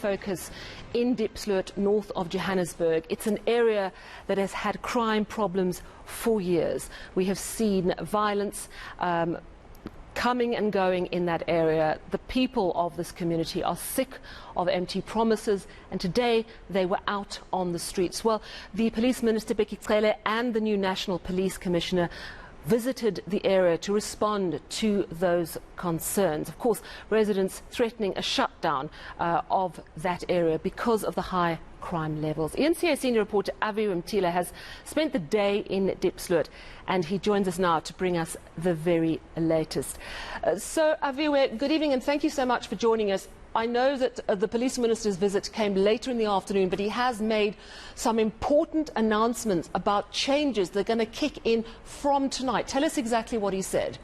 focus in Diepsloot, north of Johannesburg. It's an area that has had crime problems for years. We have seen violence coming and going in that area. The people of this community are sick of empty promises, and today they were out on the streets. Well, the Police Minister Bheki Cele and the new National Police Commissioner visited the area to respond to those concerns. Of course, residents threatening a shutdown of that area because of the high crime levels. eNCA senior reporter Aviwe Mtila has spent the day in Diepsloot, and he joins us now to bring us the very latest. So, Aviwe, good evening, and thank you so much for joining us. I know that the Police Minister's visit came later in the afternoon, but he has made some important announcements about changes that are going to kick in from tonight. Tell us exactly what he said.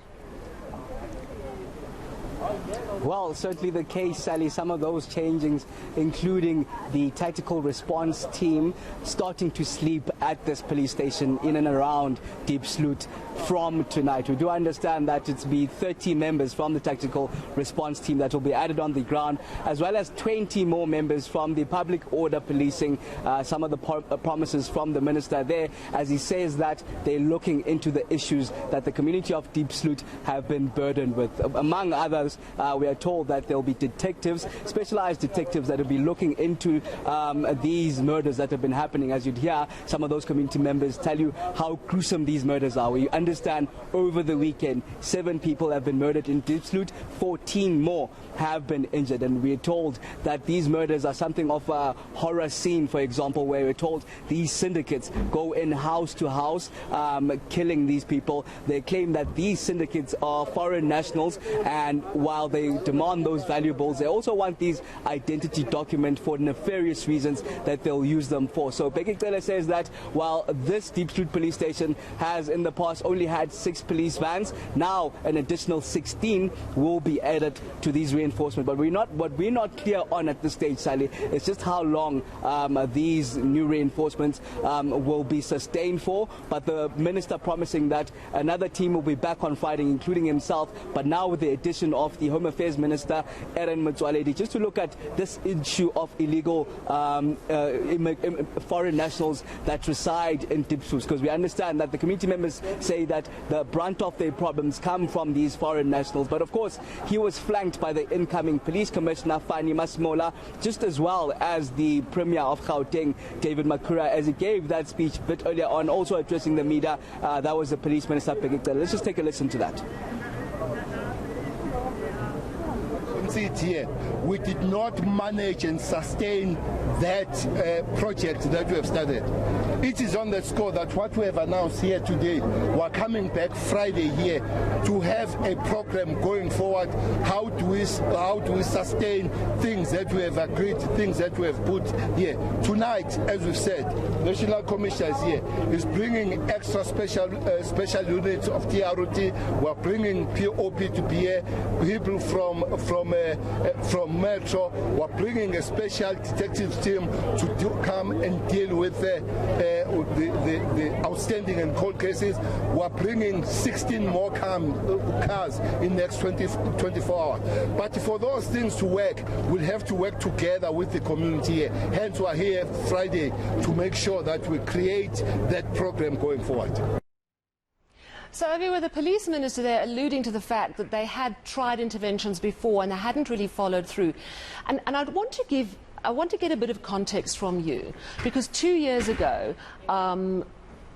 Well, certainly the case, Sally, some of those changes, including the tactical response team starting to sleep at this police station in and around Diepsloot from tonight. We do understand that it's be 30 members from the tactical response team that will be added on the ground, as well as 20 more members from the public order policing. Some of the promises from the minister there, as he says that they're looking into the issues that the community of Diepsloot have been burdened with. Among others, we are told that there will be detectives, specialized detectives, that will be looking into these murders that have been happening. As you'd hear some of those community members tell you how gruesome these murders are. We understand over the weekend 7 people have been murdered in Diepsloot, 14 more have been injured, and we're told that these murders are something of a horror scene, for example, where we're told these syndicates go in house to house killing these people. They claim that these syndicates are foreign nationals, and while they demand those valuables, they also want these identity documents for nefarious reasons that they'll use them for. So Bheki Cele says that while this Diepsloot police station has in the past only had 6 police vans, now an additional 16 will be added to these reinforcements. But what we're not clear on at this stage, Sally, is just how long these new reinforcements will be sustained for. But the minister promising that another team will be back on fighting, including himself, but now with the addition of the Home Affairs Minister, Motsoaledi, just to look at this issue of illegal foreign nationals that reside in Diepsloot, because we understand that the community members say that the brunt of their problems come from these foreign nationals. But of course, he was flanked by the incoming Police Commissioner Fannie Masemola, just as well as the Premier of Gauteng, David Makhura, as he gave that speech a bit earlier on, also addressing the media. That was the Police Minister Bheki Cele. Let's just take a listen to that. Here, we did not manage and sustain that project that we have started. It is on the score that what we have announced here today, we're coming back Friday here to have a program going forward. How do we sustain things that we have agreed, things that we have put here. Tonight, as we've said, National Commissioner is here, is bringing extra special units of TROT. We're bringing POP to be here, people from Metro. We're bringing a special detective team to come and deal with the outstanding and cold cases. We're bringing 16 more cars in the next 24 hours. But for those things to work, we'll have to work together with the community here. Hence, we're here Friday to make sure that we create that program going forward. So, Aviwe, the police minister there alluding to the fact that they had tried interventions before and they hadn't really followed through. And I want to get a bit of context from you, because 2 years ago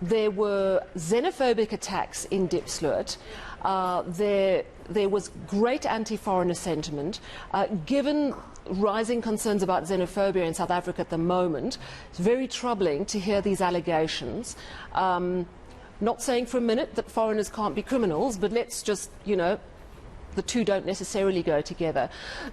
there were xenophobic attacks in Diepsloot. There was great anti-foreigner sentiment. Given rising concerns about xenophobia in South Africa at the moment, it's very troubling to hear these allegations. Not saying for a minute that foreigners can't be criminals, but let's just, the two don't necessarily go together.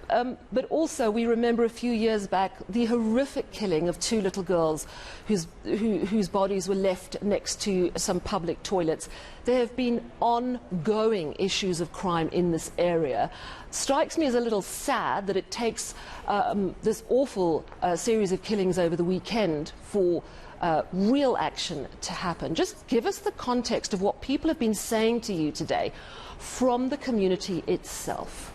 But also, we remember a few years back the horrific killing of 2 little girls whose bodies were left next to some public toilets. There have been ongoing issues of crime in this area. Strikes me as a little sad that it takes this awful series of killings over the weekend for real action to happen. Just give us the context of what people have been saying to you today from the community itself.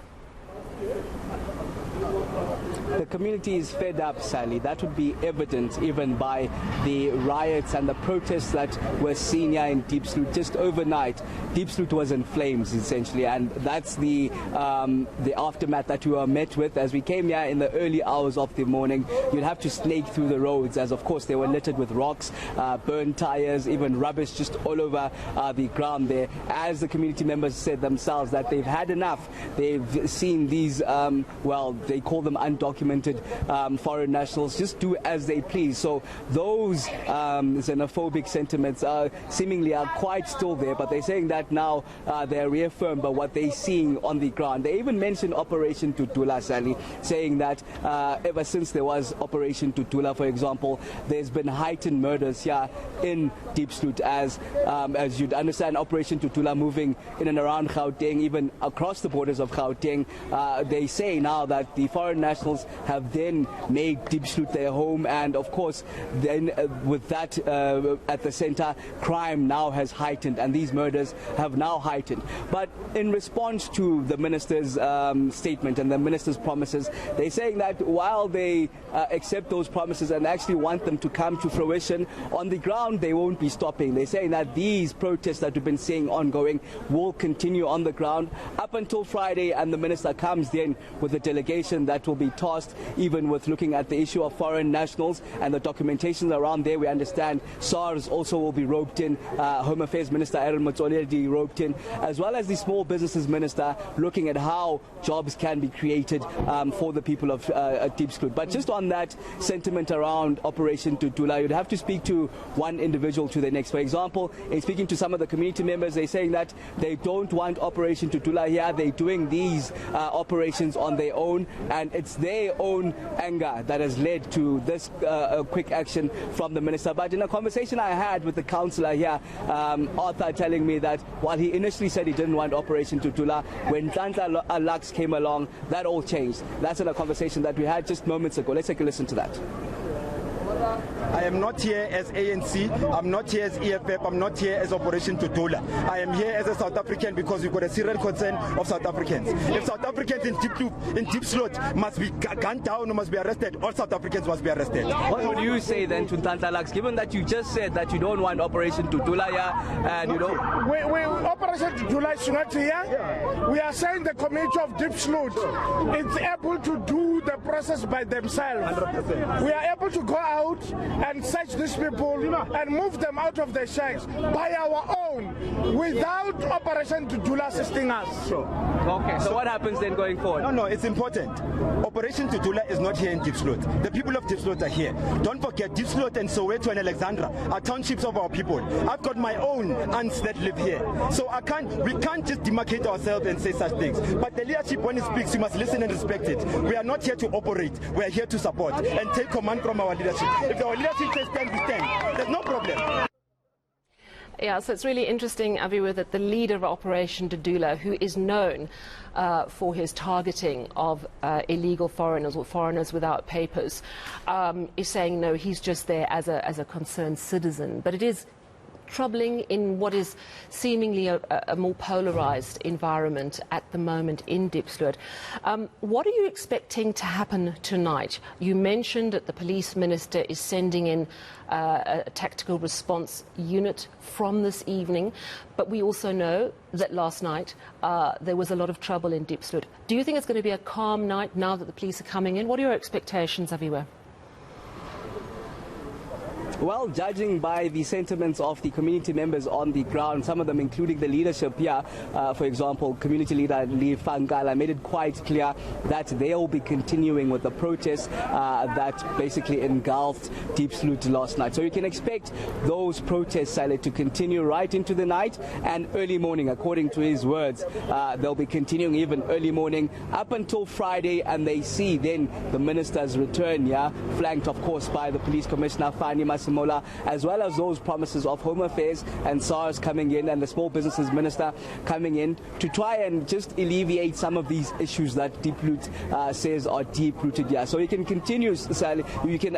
The community is fed up, Sally. That would be evident even by the riots and the protests that were seen here in Diepsloot just overnight. Diepsloot was in flames, essentially, and that's the aftermath that we were met with as we came here in the early hours of the morning. You'd have to snake through the roads, as of course they were littered with rocks, burned tires, even rubbish just all over the ground there. As the community members said themselves that they've had enough. They've seen these, well, they call them undocumented foreign nationals just do as they please. So those xenophobic sentiments seemingly are quite still there, but they're saying that now they're reaffirmed by what they're seeing on the ground. They even mentioned Operation Dudula, Sally, saying that ever since there was Operation Dudula, for example, there's been heightened murders here in Diepsloot, as you'd understand, Operation Dudula moving in and around Gauteng, even across the borders of Gauteng. They say now that the foreign nationals have then made Diepsloot their home, and of course then with that at the center, crime now has heightened and these murders have now heightened. But in response to the minister's statement and the minister's promises, they're saying that while they accept those promises and actually want them to come to fruition, on the ground they won't be stopping. They're saying that these protests that we've been seeing ongoing will continue on the ground up until Friday, and the minister comes then with a delegation that will be tasked even with looking at the issue of foreign nationals and the documentation around there. We understand SARS also will be roped in, Home Affairs Minister Aaron Motsoaledi roped in, as well as the Small Businesses Minister, looking at how jobs can be created for the people of Diepsloot. But just on that sentiment around Operation Dudula, you'd have to speak to one individual to the next. For example, in speaking to some of the community members, they're saying that they don't want Operation Dudula here. They're doing these operations on their own, and it's their own anger that has led to this quick action from the minister. But in a conversation I had with the councillor here, Arthur, telling me that while he initially said he didn't want Operation Dudula, when Ntantla Lux came along, that all changed. That's in a conversation that we had just moments ago. Let's take a listen to that. I am not here as ANC, I'm not here as EFF, I'm not here as Operation Dudula. I am here as a South African because we've got a serious concern of South Africans. If South Africans in Diepsloot must be gunned down or must be arrested, all South Africans must be arrested. What would you say then to Ntantla Lux, given that you just said that you don't want Operation Dudula here, and you know... Operation Dudula is not here. We are saying the community of Diepsloot is able to do the process by themselves. 100%. We are able to go out and search these people and move them out of their shacks by our own, without Operation Dudula assisting us. Okay, so what happens then going forward? No, it's important. Operation Dudula is not here in Diepsloot. The people of Diepsloot are here. Don't forget, Diepsloot and Soweto and Alexandra are townships of our people. I've got my own aunts that live here. So we can't just demarcate ourselves and say such things. But the leadership, when it speaks, you must listen and respect it. We are not here to operate. We are here to support and take command from our leadership. If our leadership says stand, we stand. There's no problem. Yeah, so it's really interesting, Aviwe, that the leader of Operation Dudula, who is known for his targeting of illegal foreigners or foreigners without papers, is saying no, he's just there as a concerned citizen. But it is troubling in what is seemingly a more polarized environment at the moment in Diepsloot. What are you expecting to happen tonight? You mentioned that the police minister is sending in a tactical response unit from this evening, but we also know that last night there was a lot of trouble in Diepsloot. Do you think it's going to be a calm night now that the police are coming in? What are your expectations, Aviwe? Well, judging by the sentiments of the community members on the ground, some of them including the leadership here, for example, community leader Lee Fangala made it quite clear that they will be continuing with the protests that basically engulfed Diepsloot last night. So you can expect those protests, Sally, to continue right into the night and early morning, according to his words. They'll be continuing even early morning up until Friday, and they see then the minister's return, flanked, of course, by the Police Commissioner Fannie Masemola Masemola, as well as those promises of Home Affairs and SARS coming in and the Small Businesses Minister coming in to try and just alleviate some of these issues that Diepsloot says are deep-rooted here. So you can continue, Sally, you can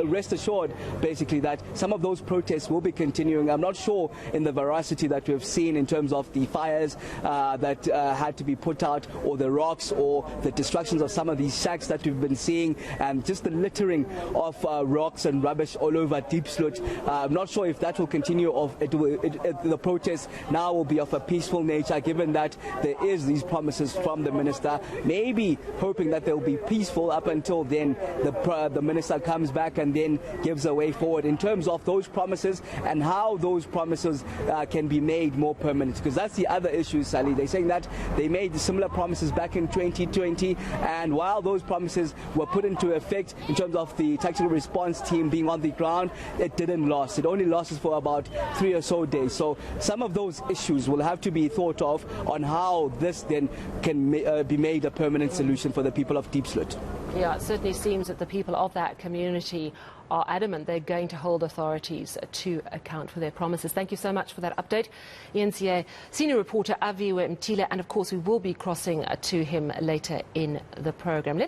rest assured basically that some of those protests will be continuing. I'm not sure in the veracity that we've seen in terms of the fires that had to be put out, or the rocks, or the destructions of some of these shacks that we've been seeing, and just the littering of rocks and rubbish all over Diepsloot. I'm not sure if that will continue, or if the protests now will be of a peaceful nature, given that there is these promises from the minister, maybe hoping that they'll be peaceful up until then the minister comes back and then gives a way forward in terms of those promises and how those promises can be made more permanent, because that's the other issue, Sally. They're saying that they made similar promises back in 2020, and while those promises were put into effect in terms of the tactical response team being on the ground, it didn't last. It only lasted for about 3 or so days. So some of those issues will have to be thought of on how this then can be made a permanent solution for the people of Diepsloot. Yeah, it certainly seems that the people of that community are adamant they're going to hold authorities to account for their promises. Thank you so much for that update. eNCA senior reporter Aviwe Mtila, and of course we will be crossing to him later in the program.